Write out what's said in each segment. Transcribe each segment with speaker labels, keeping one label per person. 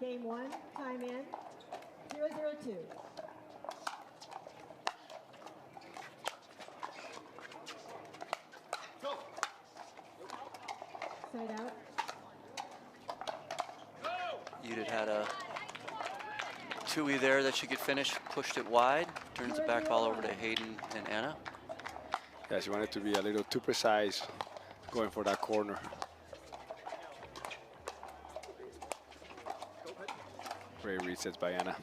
Speaker 1: Game 1, time in, 0-0-2. Side out.
Speaker 2: Udit had a 2-E there that she could finish, pushed it wide, turns the back ball over to Hayden and Anna.
Speaker 3: Yeah, she wanted to be a little too precise going for that corner. Great resets by Anna.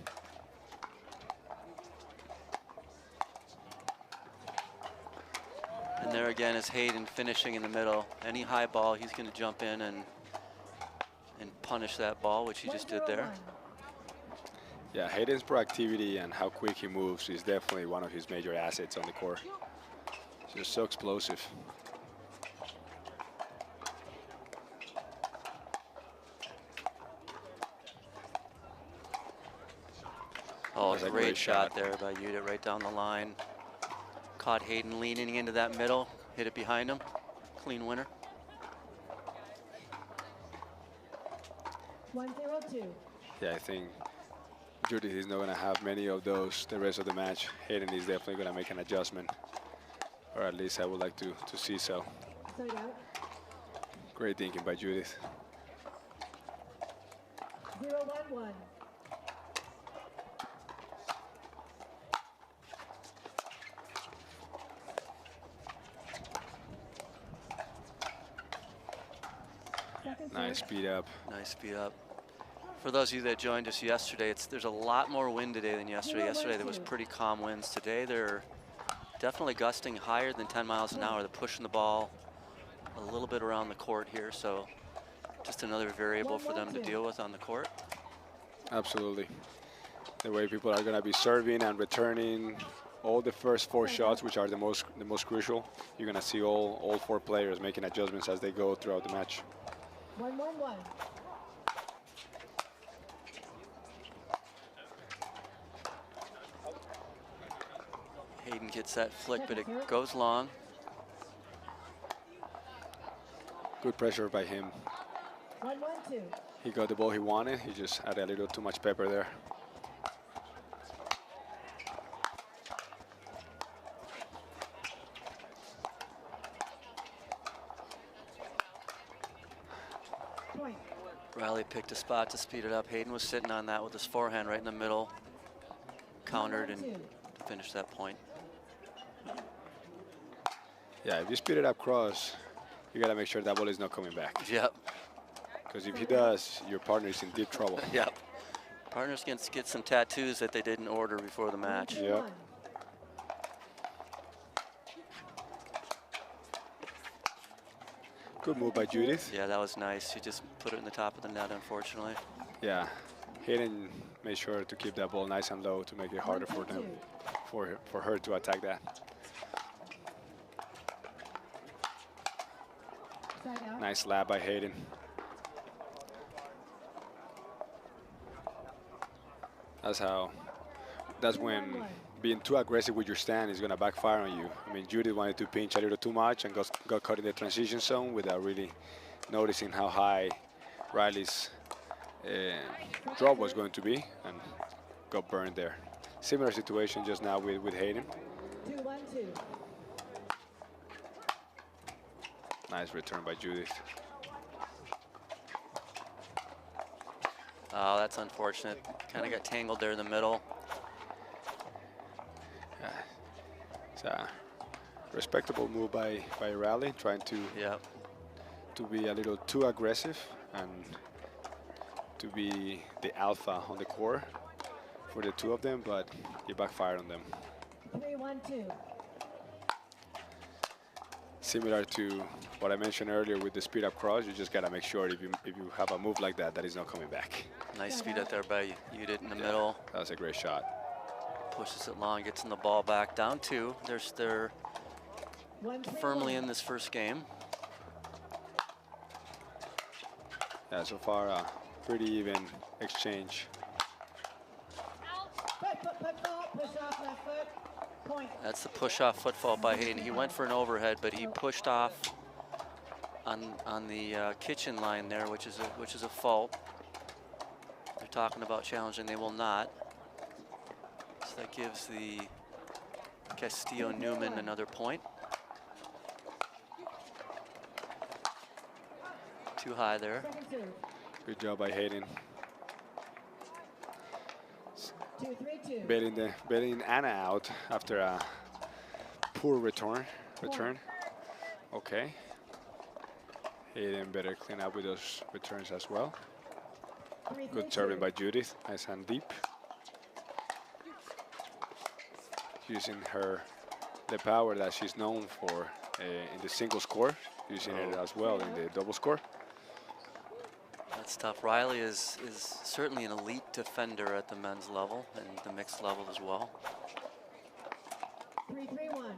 Speaker 2: And there again is Hayden finishing in the middle. Any high ball, he's going to jump in and punish that ball, which he just did there.
Speaker 3: Yeah, Hayden's proactivity and how quick he moves is definitely one of his major assets on the court. Just so explosive.
Speaker 2: Oh, great shot there by Udit right down the line. Caught Hayden leaning into that middle, hit it behind him. Clean winner.
Speaker 1: 1-0-2.
Speaker 3: Yeah, I think Judith is not going to have many of those the rest of the match. Hayden is definitely going to make an adjustment, or at least I would like to see so.
Speaker 1: Side out.
Speaker 3: Great thinking by Judith.
Speaker 1: 0-1-1.
Speaker 3: Nice speed up.
Speaker 2: Nice speed up. For those of you that joined us yesterday, there's a lot more wind today than yesterday. Yesterday there was pretty calm winds. Today they're definitely gusting higher than 10 miles an hour. They're pushing the ball a little bit around the court here, so just another variable for them to deal with on the court.
Speaker 3: Absolutely. The way people are going to be serving and returning all the first 4 shots, which are the most crucial, you're going to see all 4 players making adjustments as they go throughout the match.
Speaker 1: 1-1-1.
Speaker 2: Hayden gets that flick, but it goes long.
Speaker 3: Good pressure by him.
Speaker 1: 1-1-2.
Speaker 3: He got the ball he wanted. He just added a little too much pepper there.
Speaker 1: Point.
Speaker 2: Riley picked a spot to speed it up. Hayden was sitting on that with his forehand right in the middle. Countered and finished that point.
Speaker 3: Yeah, if you speed it up cross, you got to make sure that ball is not coming back.
Speaker 2: Yep.
Speaker 3: Because if he does, your partner is in deep trouble.
Speaker 2: Yep. Partners can get some tattoos that they didn't order before the match.
Speaker 3: Yep. Good move by Judith.
Speaker 2: Yeah, that was nice. She just put it in the top of the net, unfortunately.
Speaker 3: Yeah, Hayden made sure to keep that ball nice and low to make it harder for them, for her to attack that. Nice lap by Hayden. That's when being too aggressive with your stand is going to backfire on you. I mean, Judith wanted to pinch a little too much and got caught in the transition zone without really noticing how high Riley's drop was going to be and got burned there. Similar situation just now with Hayden.
Speaker 1: 2-1-2.
Speaker 3: Nice return by Judith.
Speaker 2: Oh, that's unfortunate. Kind of got tangled there in the middle.
Speaker 3: It's a respectable move by Riley, trying to be a little too aggressive and to be the alpha on the court for the 2 of them, but it backfired on them.
Speaker 1: 3-1-2.
Speaker 3: Similar to what I mentioned earlier with the speed up cross, you just gotta make sure if you have a move like that, that is not coming back.
Speaker 2: Nice speed up there by Udit in the middle.
Speaker 3: That was a great shot.
Speaker 2: Pushes it long, gets in the ball back. Down 2. They're firmly in this first game.
Speaker 3: Yeah, so far a pretty even exchange.
Speaker 1: Push off left foot. Point.
Speaker 2: That's the push-off footfall by Hayden. He went for an overhead, but he pushed off on the kitchen line there, which is a fault. They're talking about challenging, they will not. So that gives the Castillo Newman another point. Too high there.
Speaker 1: Second serve.
Speaker 3: Good job by Hayden.
Speaker 1: 2-3-2.
Speaker 3: Bailing Anna out after a poor return. Okay. Hayden better clean up with those returns as well.
Speaker 1: 3-3-2.
Speaker 3: Good serving by Judith. Nice and deep. Using the power that she's known for in the single score, using it as well in the double score.
Speaker 2: That's tough. Riley is certainly an elite defender at the men's level and the mixed level as well.
Speaker 1: 3-3-1.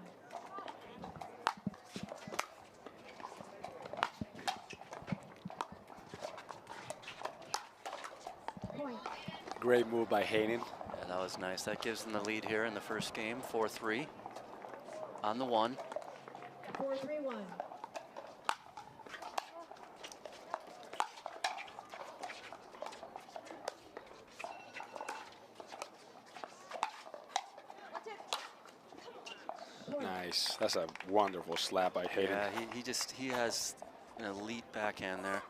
Speaker 1: Point.
Speaker 3: Great move by Hayden.
Speaker 2: Yeah, that was nice. That gives them the lead here in the first game, 4-3 on the 1.
Speaker 1: 4-3-1.
Speaker 3: Nice. That's a wonderful slap by Hayden.
Speaker 2: Yeah, he has an elite backhand there.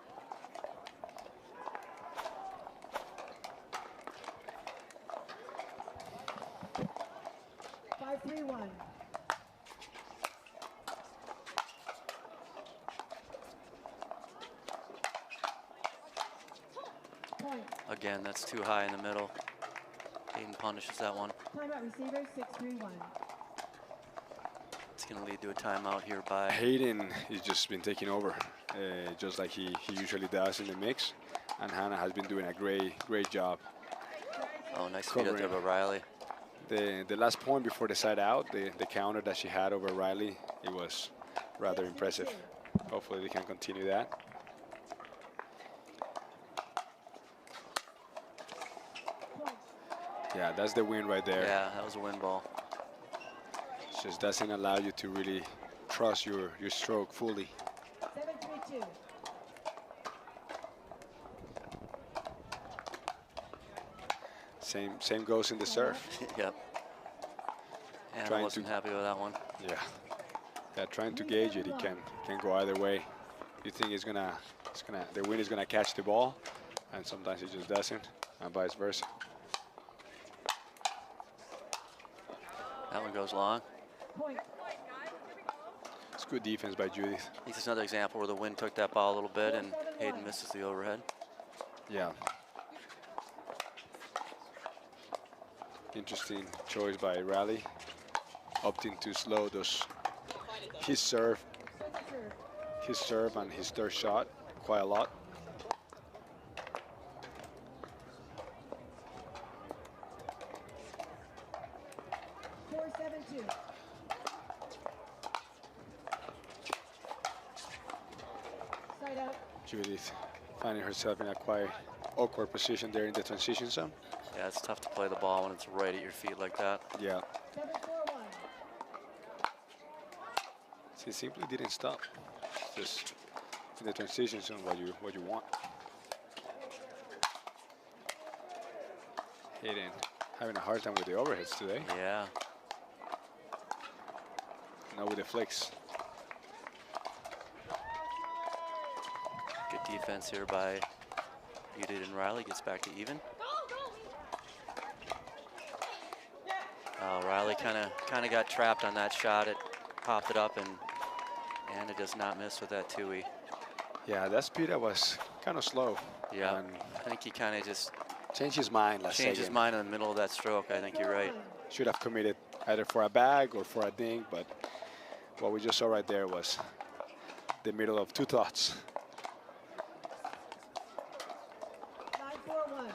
Speaker 2: Again, that's too high in the middle. Hayden punishes that one.
Speaker 1: Timeout receiver, 6-3-1.
Speaker 2: It's going to lead to a timeout here by
Speaker 3: Hayden has just been taking over, just like he usually does in the mix. And Hannah has been doing a great job.
Speaker 2: Oh, nice feed up there by Riley.
Speaker 3: The last point before the side out, the counter that she had over Riley, it was rather impressive. Hopefully they can continue that. Yeah, that's the win right there.
Speaker 2: Yeah, that was a win ball.
Speaker 3: It just doesn't allow you to really trust your stroke fully.
Speaker 1: 7-3-2.
Speaker 3: Same goes in the serve.
Speaker 2: Yep. And I wasn't happy with that one.
Speaker 3: Yeah, trying to gauge it, it can go either way. You think the wind is gonna catch the ball, and sometimes it just doesn't, and vice versa.
Speaker 2: That one goes long.
Speaker 1: Point.
Speaker 3: It's good defense by Judith.
Speaker 2: This is another example where the wind took that ball a little bit and Hayden misses the overhead.
Speaker 3: Yeah. Interesting choice by Riley, opting to slow his serve and his third shot quite a lot. Judith finding herself in a quite awkward position there in the transition zone.
Speaker 2: Yeah, it's tough to play the ball when it's right at your feet like that.
Speaker 3: Yeah. She simply didn't stop. Just in the transition zone what you want. Hayden having a hard time with the overheads today.
Speaker 2: Yeah.
Speaker 3: Not with the flicks.
Speaker 2: Good defense here by Judith and Riley. Gets back to even. Riley kind of got trapped on that shot. It popped it up and it does not miss with that 2-E.
Speaker 3: Yeah, that speed was kind of slow.
Speaker 2: Yeah, I think he kind of just
Speaker 3: changed his mind
Speaker 2: Changed his mind in the middle of that stroke. I think you're right.
Speaker 3: Should have committed either for a bag or for a dink, but what we just saw right there was the middle of two thoughts.
Speaker 1: 9-4-1.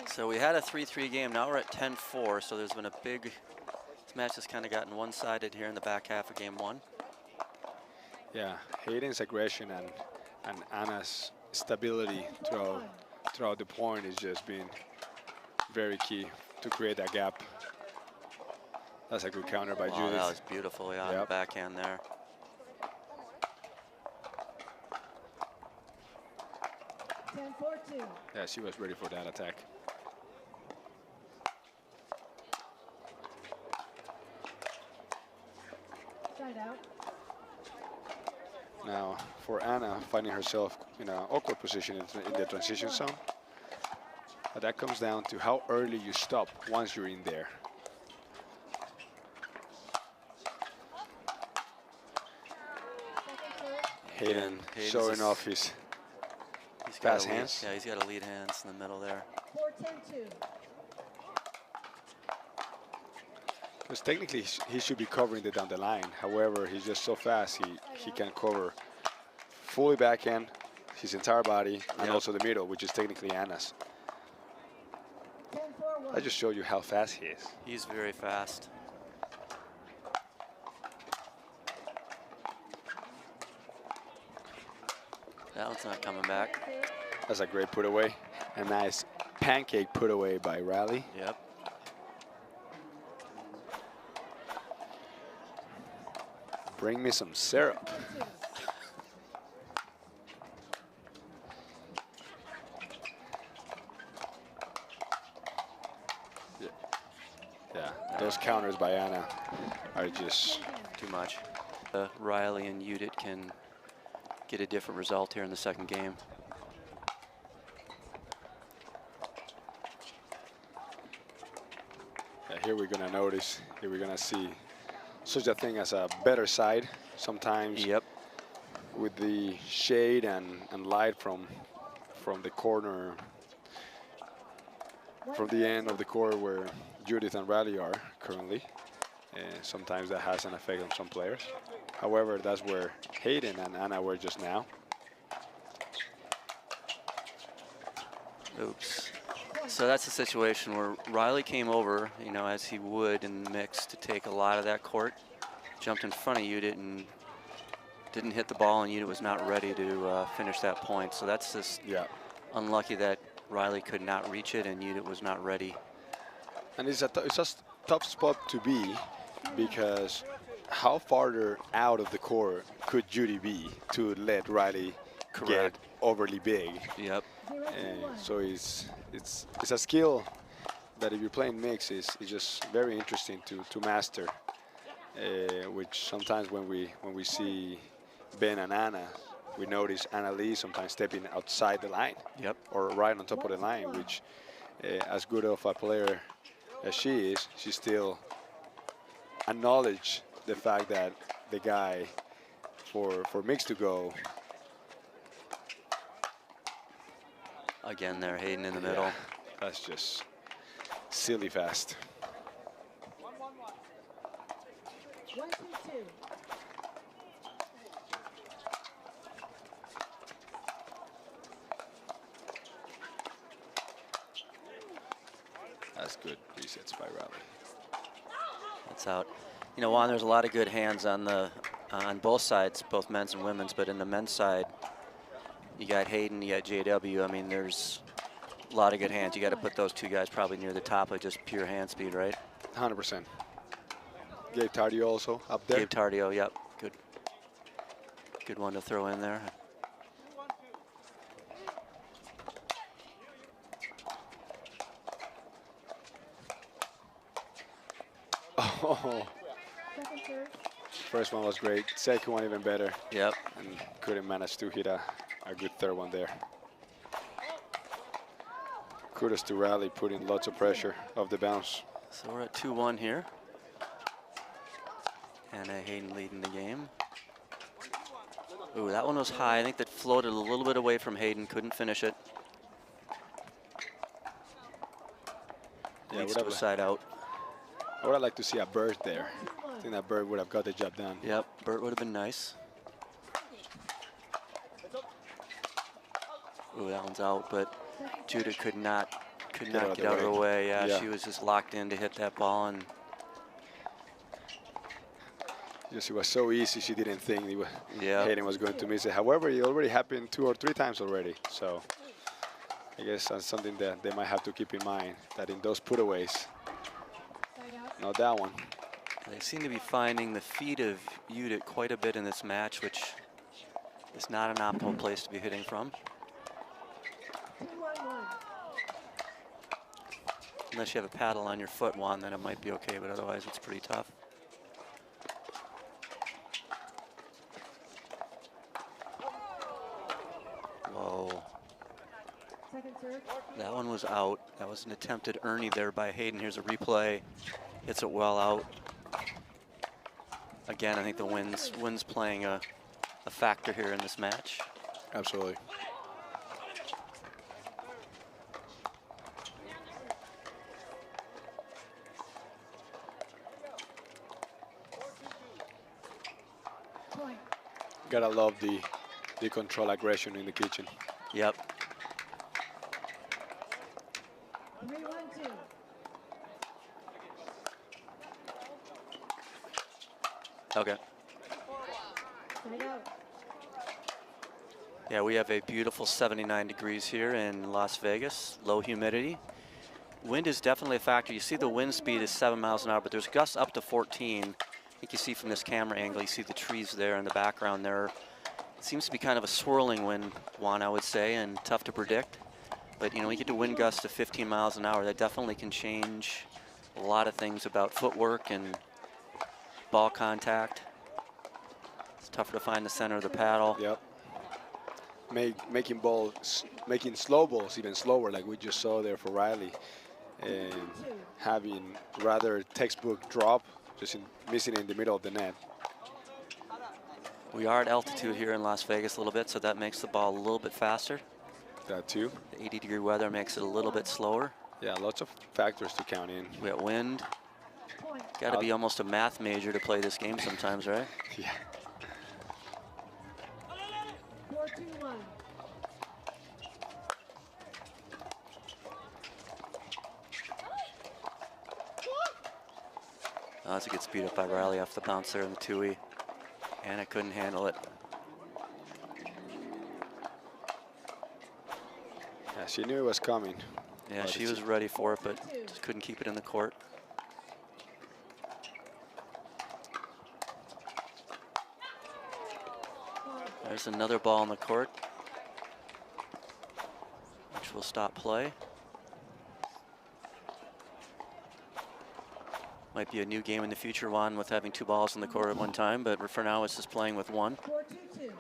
Speaker 2: So we had a 3-3 game. Now we're at 10-4. So there's been a big. This match has kind of gotten one-sided here in the back half of game 1.
Speaker 3: Yeah, Hayden's aggression and Anna's stability throughout the point has just been very key to create that gap. That's a good counter by Judith.
Speaker 2: That was beautiful, yeah, on the backhand there.
Speaker 1: 10-4-2.
Speaker 3: Yeah, she was ready for that attack.
Speaker 1: Side out.
Speaker 3: Now, for Anna, finding herself in an awkward position in the transition zone. But that comes down to how early you stop once you're in there. Hayden showing
Speaker 2: just-
Speaker 3: off his
Speaker 2: He's got
Speaker 3: fast
Speaker 2: a lead,
Speaker 3: hands.
Speaker 2: Yeah, he's got a lead hands in the middle there.
Speaker 1: 4-10-2.
Speaker 3: Because technically he should be covering it down the line. However, he's just so fast he can cover fully backhand, his entire body, and also the middle, which is technically Anna's.
Speaker 1: 10-4-1.
Speaker 3: I just showed you how fast he is.
Speaker 2: He's very fast. That one's not coming back.
Speaker 3: That's a great put away. A nice pancake put away by Riley.
Speaker 2: Yep.
Speaker 3: Bring me some syrup. Yeah, those counters by Anna are just
Speaker 2: Too much. Riley and Udit can get a different result here in the second game.
Speaker 3: yeah, here we're gonna notice, here we're gonna see such a thing as a better side sometimes.
Speaker 2: Yep.
Speaker 3: With the shade and light from the corner, from the end of the court where Judith and Riley are currently. And sometimes that has an effect on some players. However, that's where Hayden and Anna were just now.
Speaker 2: Oops. So that's a situation where Riley came over, you know, as he would in the mix to take a lot of that court. Jumped in front of Udit and didn't hit the ball, and Udit was not ready to finish that point. So that's just unlucky that Riley could not reach it and Udit was not ready.
Speaker 3: And it's a tough spot to be, because how farther out of the court could Judy be to let Riley get overly big?
Speaker 2: Yep.
Speaker 3: So it's a skill that if you're playing mix is just very interesting to master. Which sometimes when we see Ben and Anna, we notice Anna Lee sometimes stepping outside the line.
Speaker 2: Yep.
Speaker 3: Or right on top of the line, which as good of a player as she is, she still acknowledge the fact that the guy for mix to go.
Speaker 2: Again there, Hayden in the middle.
Speaker 3: That's just silly fast.
Speaker 1: 1-2-2.
Speaker 3: That's good resets by Riley.
Speaker 2: That's out. You know, Juan, there's a lot of good hands on both sides, both men's and women's, but in the men's side, you got Hayden, you got JW. I mean, there's a lot of good hands. You got to put those two guys probably near the top of just pure hand speed, right?
Speaker 3: 100%. Gabe Tardio also up there.
Speaker 2: Gabe Tardio, yep. Good one to throw in there.
Speaker 3: Oh,
Speaker 1: Second serve.
Speaker 3: first one was great. Second one even better.
Speaker 2: Yep.
Speaker 3: And couldn't manage to hit a good third one there. Kudos to Riley, putting lots of pressure off the bounce.
Speaker 2: So we're at 2-1 here. And Hayden leading the game. Ooh, that one was high. I think that floated a little bit away from Hayden. Couldn't finish it.
Speaker 3: Yeah,
Speaker 2: Leads to a side out.
Speaker 3: I would have liked to see a bird there. I think that bird would have got the job done.
Speaker 2: Yep, Bert would have been nice. Ooh, that one's out, but Judah could not get out of her way. Yeah, she was just locked in to hit that ball, and
Speaker 3: Just it was so easy, she didn't think
Speaker 2: yeah,
Speaker 3: Hayden was going to miss it. However, it already happened 2 or 3 times already. So I guess that's something that they might have to keep in mind, that in those putaways,
Speaker 1: Side out.
Speaker 3: not that one.
Speaker 2: they seem to be finding the feet of Udit quite a bit in this match, which is not an optimal place to be hitting from. Unless you have a paddle on your foot, Juan, then it might be okay, but otherwise it's pretty tough. Whoa.
Speaker 1: Second serve.
Speaker 2: That one was out. That was an attempted Ernie there by Hayden. Here's a replay. Hits it well out. Again, I think the wind's playing a factor here in this match.
Speaker 3: Absolutely.
Speaker 1: Point.
Speaker 3: Gotta love the control aggression in the kitchen.
Speaker 2: Yep.
Speaker 1: 3-1-2.
Speaker 2: Okay.
Speaker 1: Side out.
Speaker 2: Yeah, we have a beautiful 79 degrees here in Las Vegas. Low humidity. Wind is definitely a factor. You see the wind speed is 7 miles an hour, but there's gusts up to 14. I think you see from this camera angle, you see the trees there in the background there. It seems to be kind of a swirling wind, Juan, I would say, and tough to predict. But, you know, we get to wind gusts to 15 miles an hour. That definitely can change a lot of things about footwork and ball contact. It's tougher to find the center of the paddle.
Speaker 3: Yep. Making slow balls even slower, like we just saw there for Riley, and having rather textbook drop, just missing in the middle of the net.
Speaker 2: We are at altitude here in Las Vegas a little bit, so that makes the ball a little bit faster.
Speaker 3: That too.
Speaker 2: The 80-degree weather makes it a little bit slower.
Speaker 3: Yeah, lots of factors to count in.
Speaker 2: We got wind. Got to be almost a math major to play this game sometimes, right?
Speaker 3: Yeah.
Speaker 1: 4-2-1.
Speaker 2: Oh, that's a good speed up by Riley off the bounce there in the 2E. And I couldn't handle it.
Speaker 3: Yeah, she knew it was coming.
Speaker 2: Yeah, she was ready for it, but just couldn't keep it in the court. There's another ball in the court, which will stop play. Might be a new game in the future, Juan, with having 2 balls in the court at one time, but for now it's just playing with 1.
Speaker 1: 4-2-2.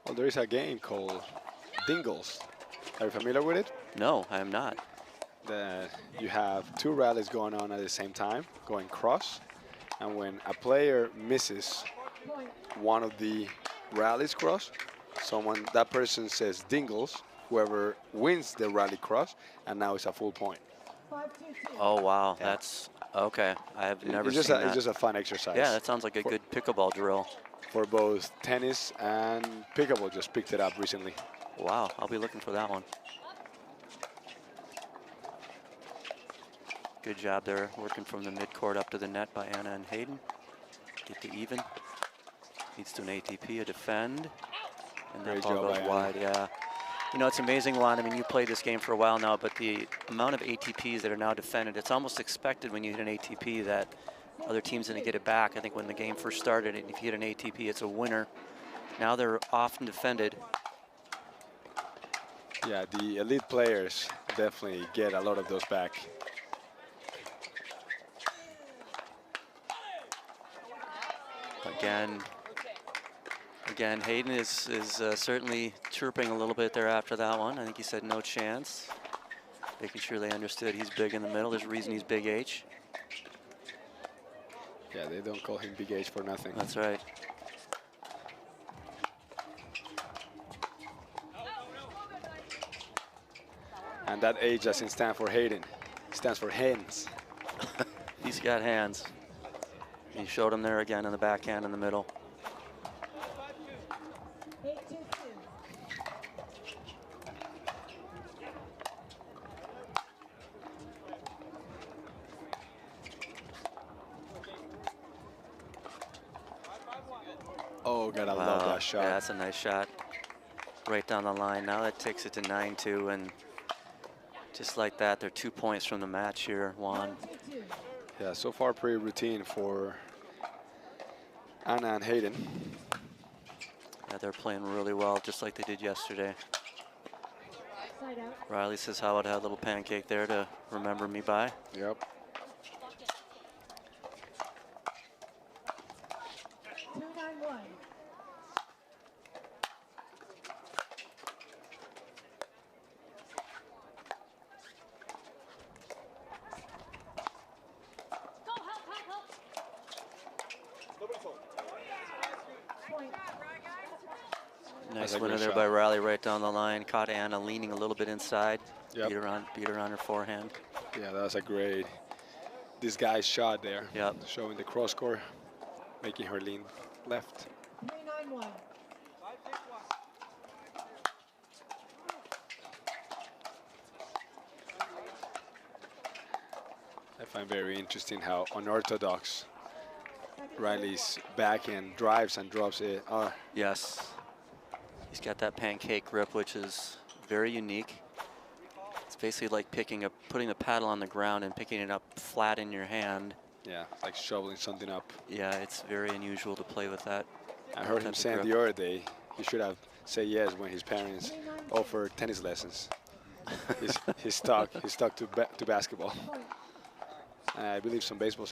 Speaker 3: Well, there is a game called Dingles. Are you familiar with it?
Speaker 2: No, I am not.
Speaker 3: That you have 2 rallies going on at the same time, going cross, and when a player misses
Speaker 1: Point.
Speaker 3: one of the rallies cross, that person says Dingles. Whoever wins the rally cross, and now it's a full point.
Speaker 1: 5-2-2.
Speaker 2: Oh, wow.
Speaker 3: Yeah.
Speaker 2: That's okay. I have never
Speaker 3: It's
Speaker 2: seen
Speaker 3: just
Speaker 2: that.
Speaker 3: it's just a fun exercise.
Speaker 2: Yeah, that sounds like a good pickleball drill.
Speaker 3: For both tennis and pickleball, just picked it up recently.
Speaker 2: Wow, I'll be looking for that one. Good job there, working from the midcourt up to the net by Anna and Hayden. Get to even. Leads to an ATP, a defend. And that
Speaker 3: Great
Speaker 2: ball
Speaker 3: job
Speaker 2: goes
Speaker 3: by
Speaker 2: wide, yeah. You know, it's amazing, Juan. I mean, you played this game for a while now, but the amount of ATPs that are now defended, it's almost expected when you hit an ATP that other teams didn't get it back. I think when the game first started, and if you hit an ATP, it's a winner. Now they're often defended.
Speaker 3: Yeah, the elite players definitely get a lot of those back.
Speaker 2: Again, Hayden is certainly chirping a little bit there after that one. I think he said no chance. Making sure they understood he's big in the middle. There's a reason he's Big H.
Speaker 3: Yeah, they don't call him Big H for nothing.
Speaker 2: That's right.
Speaker 3: And that H doesn't stand for Hayden. It stands for hands.
Speaker 2: He's got hands. He showed him there again in the backhand in the middle.
Speaker 1: 8-2-2.
Speaker 3: Oh, gotta love that shot.
Speaker 2: Yeah, that's a nice shot. Right down the line. Now that takes it to 9-2, and just like that, they're 2 points from the match here, Juan.
Speaker 1: 1-2-2.
Speaker 3: Yeah, so far pretty routine for Anna and Hayden.
Speaker 2: Yeah, they're playing really well, just like they did yesterday.
Speaker 1: Side out.
Speaker 2: Riley says, how about a little pancake there to remember me by?
Speaker 3: Yep.
Speaker 1: 2-9-1. Point.
Speaker 2: Nice
Speaker 3: That's a
Speaker 2: winner
Speaker 3: good
Speaker 2: there
Speaker 3: shot.
Speaker 2: by Riley right down the line. Caught Anna leaning a little bit inside.
Speaker 3: Yep.
Speaker 2: Beat her on her forehand.
Speaker 3: Yeah, that was a great disguised shot there.
Speaker 2: Yep.
Speaker 3: Showing the cross court, making her lean left.
Speaker 1: 3-9-1.
Speaker 3: I find very interesting how unorthodox Riley's backhand drives and drops it.
Speaker 2: Yes. He's got that pancake grip, which is very unique. It's basically like putting the paddle on the ground and picking it up flat in your hand.
Speaker 3: Yeah, like shoveling something up.
Speaker 2: Yeah, it's very unusual to play with that.
Speaker 3: I heard him saying the other day he should have said yes when his parents offered tennis lessons. he's stuck to basketball. And I believe some baseball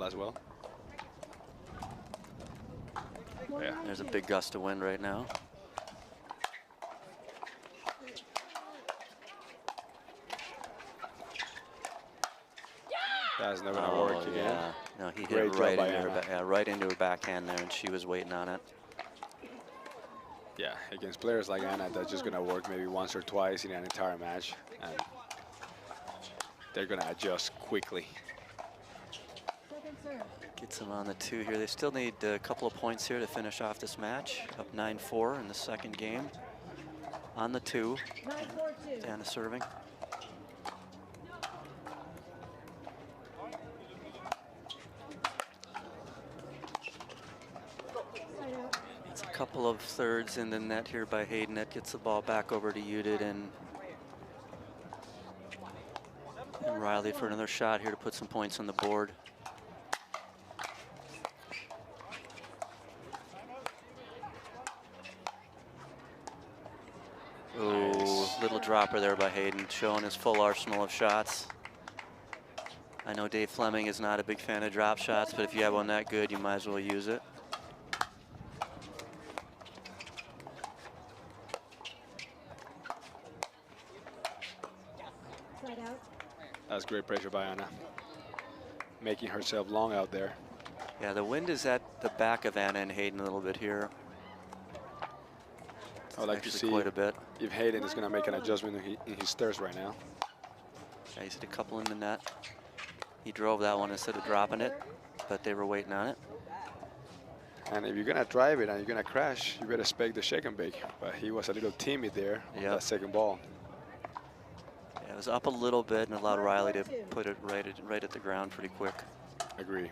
Speaker 3: as well. Yeah.
Speaker 2: There's a big gust of wind right now.
Speaker 3: That's not gonna work again.
Speaker 2: Yeah. No, he hit
Speaker 3: Great
Speaker 2: it
Speaker 3: job
Speaker 2: right
Speaker 3: by
Speaker 2: into,
Speaker 3: Anna.
Speaker 2: right into her backhand there, and she was waiting on it.
Speaker 3: Yeah, against players like Anna, that's just gonna work maybe once or twice in an entire match, and they're gonna adjust quickly.
Speaker 1: Second serve.
Speaker 2: Gets them on the 2 here. They still need a couple of points here to finish off this match. Up 9-4 in the second game. On the 2.
Speaker 1: 9-4-2.
Speaker 2: Anna serving.
Speaker 1: Side out.
Speaker 2: It's a couple of thirds in the net here by Hayden. That gets the ball back over to Udit and Riley for another shot here to put some points on the board. Ooh, little dropper there by Hayden, showing his full arsenal of shots. I know Dave Fleming is not a big fan of drop shots, but if you have one that good, you might as well use it.
Speaker 1: Side out.
Speaker 3: That's great pressure by Anna, making herself long out there.
Speaker 2: Yeah, the wind is at the back of Anna and Hayden a little bit here.
Speaker 3: I'd like to
Speaker 2: Actually
Speaker 3: see
Speaker 2: quite a bit.
Speaker 3: if Hayden is going to make an adjustment in his stairs right now.
Speaker 2: Yeah, he's hit a couple in the net. He drove that one instead of dropping it, but they were waiting on it.
Speaker 3: And if you're going to drive it and you're going to crash, you better expect the shake and bake. But he was a little timid there on
Speaker 2: Yep.
Speaker 3: that second ball.
Speaker 2: Yeah, it was up a little bit and allowed Riley to put it right at the ground pretty quick.
Speaker 3: Agree.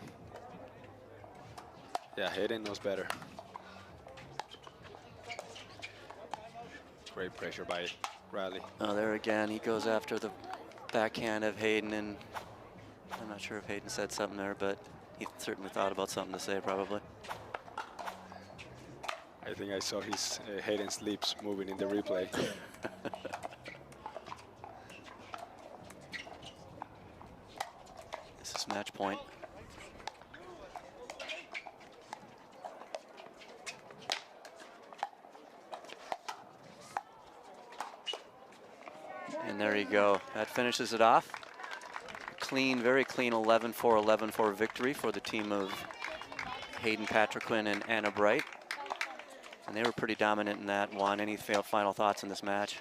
Speaker 3: Yeah, Hayden knows better. Great pressure by Riley.
Speaker 2: Oh, there again, he goes after the backhand of Hayden, and I'm not sure if Hayden said something there, but he certainly thought about something to say, probably.
Speaker 3: I think I saw his Hayden's lips moving in the replay.
Speaker 2: This is match point. And there you go. That finishes it off. Clean, very clean 11-4, 11-4 victory for the team of Hayden Patriquin and Anna Bright. And they were pretty dominant in that one. Any final thoughts in this match?